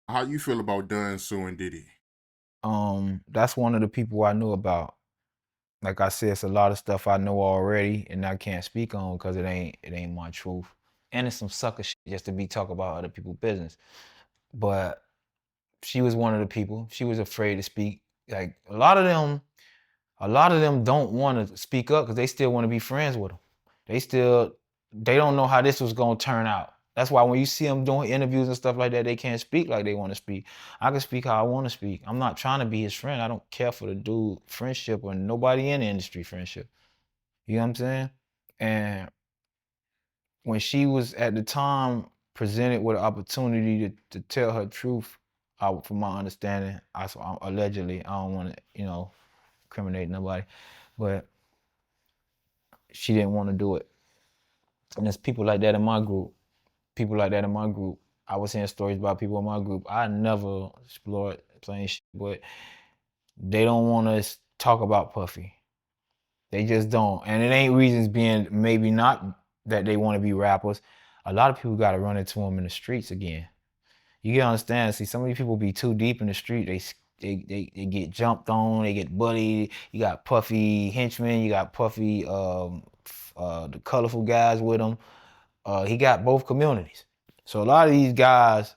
How you feel about Dunn suing Diddy? That's one of the people I knew about. Like I said, it's a lot of stuff I know already, and I can't speak on because it ain't my truth. And it's some sucker shit just to be talk about other people's business. But she was one of the people. She was afraid to speak. Like a lot of them don't want to speak up because they still want to be friends with them. They don't know how this was gonna turn out. That's why when you see them doing interviews and stuff like that, they can't speak like they want to speak. I can speak how I want to speak. I'm not trying to be his friend. I don't care for the dude friendship or nobody in the industry friendship. You know what I'm saying? And when she was at the time presented with an opportunity to tell her truth, from my understanding, allegedly, I don't want to, incriminate nobody, but she didn't want to do it. And there's people like that in my group. People like that in my group. I was hearing stories about people in my group. I never explored playing shit, but they don't want to talk about Puffy. They just don't. And it ain't reasons being maybe not that they want to be rappers. A lot of people got to run into them in the streets again. You gotta understand. See, some of these people be too deep in the street. They get jumped on. They get bullied. You got Puffy henchmen. You got Puffy, the colorful guys with him. He got both communities. So a lot of these guys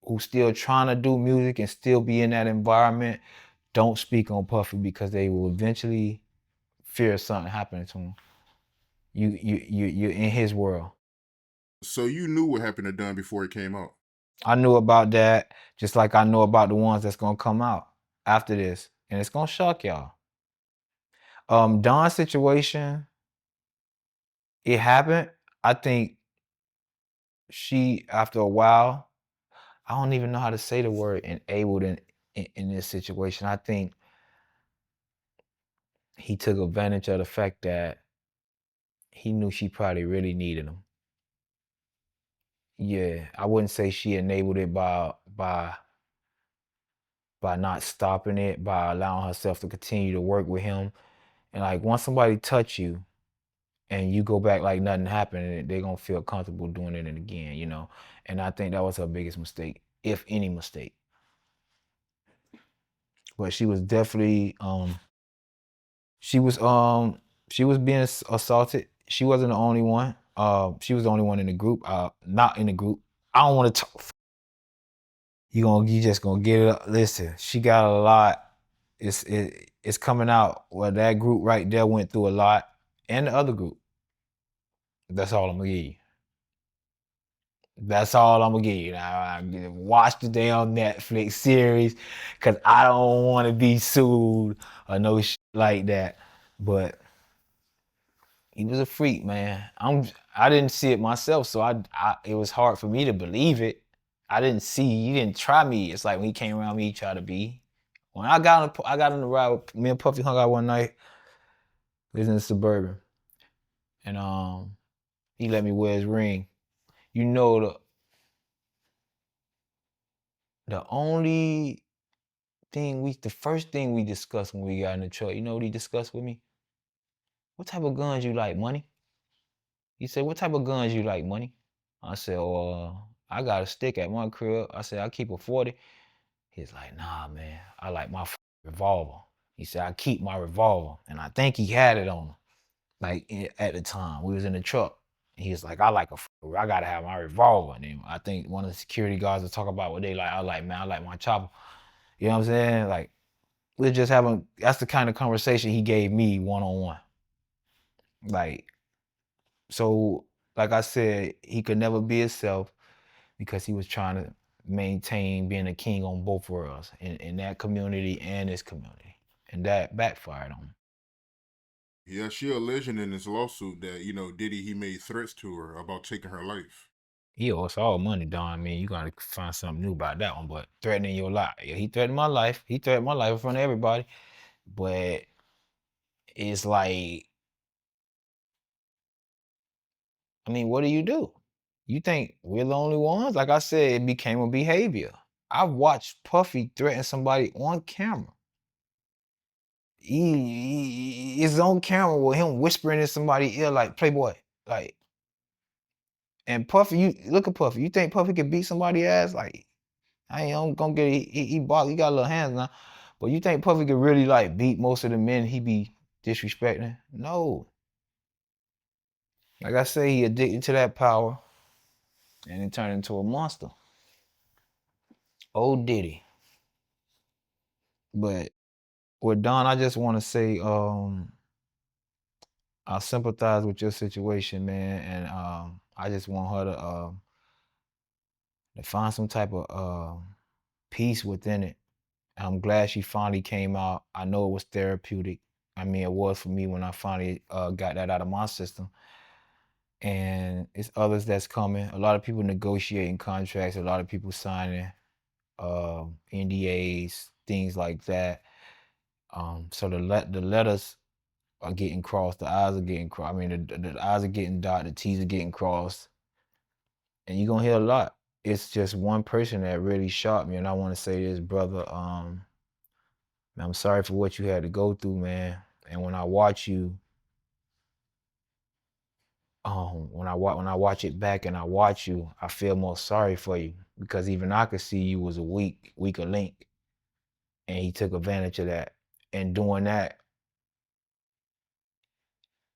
who still trying to do music and still be in that environment don't speak on Puffy because they will eventually fear something happening to him. You're in his world. So you knew what happened to Dunn before it came out. I knew about that just like I know about the ones that's gonna come out after this, and it's gonna shock y'all. Don's situation, it happened. I think she, after a while, I don't even know how to say the word enabled in this situation. I think he took advantage of the fact that he knew she probably really needed him. Yeah, I wouldn't say she enabled it by not stopping it, by allowing herself to continue to work with him. And like once somebody touch you and you go back like nothing happened, they're gonna feel comfortable doing it again. And I think that was her biggest mistake, if any mistake. But she was definitely she was being assaulted. She wasn't the only one. She was the only one in the group. Not in the group. I don't want to talk. You just gonna get it up. Listen, she got a lot. It's coming out. Well, that group right there went through a lot, and the other group. That's all I'm gonna give you. That's all I'm gonna give you. Now, watch the damn Netflix series, cause I don't want to be sued or no shit like that. But he was a freak, man. I didn't see it myself, so it was hard for me to believe it. I didn't see. He didn't try me. It's like when he came around me, he tried to be. When I got on the ride with me and Puffy hung out one night. We was in the Suburban, and he let me wear his ring. You know the only the first thing we discussed when we got in the truck. You know what he discussed with me? What type of guns you like, money? He said, what type of guns you like, money? I said, I got a stick at my crib. I said, I keep a 40. He's like, nah, man, I like my revolver. He said, I keep my revolver. And I think he had it on him, like at the time. We was in the truck. He was like, I gotta have my revolver. And then I think one of the security guards was talking about what they like. I like, man, I like my chopper. You know what I'm saying? Like, we're just having, that's the kind of conversation he gave me one-on-one. Like, so, like I said, he could never be himself because he was trying to maintain being a king on both worlds, in that community and this community. And that backfired on him. Yeah, she alleging in this lawsuit that, Diddy, he made threats to her about taking her life. He owes all money, Don. I mean, you gotta find something new about that one. But threatening your life. Yeah, he threatened my life. He threatened my life in front of everybody. But it's like, I mean, what do? You think we're the only ones? Like I said, it became a behavior. I've watched Puffy threaten somebody on camera. His own camera with him whispering in somebody's ear like Playboy. Like, and Puffy, you look at Puffy. You think Puffy could beat somebody's ass? Like, I'm gonna get he got a little hands now. But you think Puffy could really like beat most of the men he be disrespecting? No. Like I say, he addicted to that power and it turned into a monster. Old Diddy. But with Dawn, I just want to say, I sympathize with your situation, man, and I just want her to find some type of peace within it. I'm glad she finally came out. I know it was therapeutic. I mean, it was for me when I finally got that out of my system. And it's others that's coming. A lot of people negotiating contracts. A lot of people signing NDAs, things like that. So the letters are getting crossed. The I's are getting crossed. I mean, the I's are getting dotted. The T's are getting crossed. And you're gonna hear a lot. It's just one person that really shocked me, and I want to say this, brother. I'm sorry for what you had to go through, man. And when I watch you, when I watch it back and I watch you, I feel more sorry for you because even I could see you was a weaker link, and he took advantage of that. And doing that,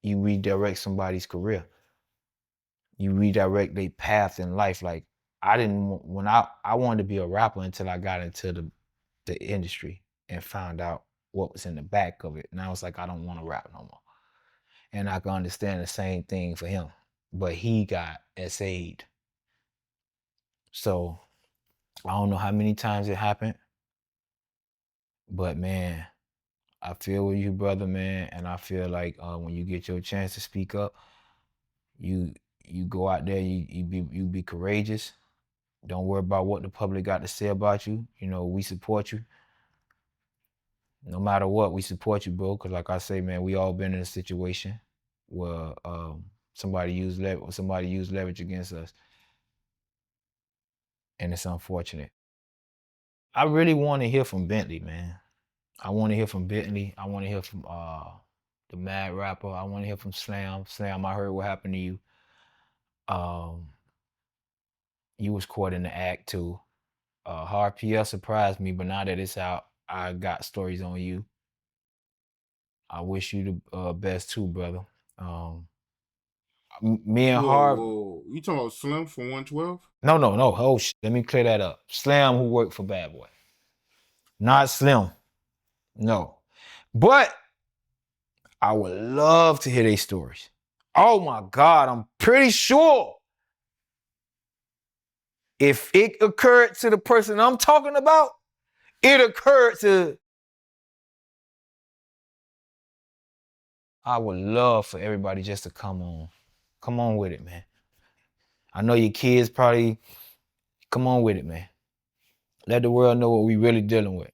you redirect somebody's career. You redirect their path in life. Like I didn't when I wanted to be a rapper until I got into the industry and found out what was in the back of it. And I was like, I don't want to rap no more. And I can understand the same thing for him. But he got SA'd. So I don't know how many times it happened. But man, I feel with you, brother, man. And I feel like when you get your chance to speak up, you go out there, you be courageous. Don't worry about what the public got to say about you. You know, we support you. No matter what, we support you, bro. Cause like I say, man, we all been in a situation where somebody used leverage against us, and it's unfortunate. I really want to hear from Bentley, man. I want to hear from Bentley. I want to hear from the Mad Rapper. I want to hear from Slam. Slam, I heard what happened to you. You was caught in the act too. Hard PL surprised me, but now that it's out, I got stories on you. I wish you the best too, brother. Me and Harv. Whoa. You talking about Slim from 112? No. Oh, let me clear that up. Slam, who worked for Bad Boy. Not Slim. No. But I would love to hear their stories. Oh my God, I'm pretty sure if it occurred to the person I'm talking about, it occurred to. I would love for everybody just to come on with it, man. I know your kids probably, come on with it, man. Let the world know what we really dealing with.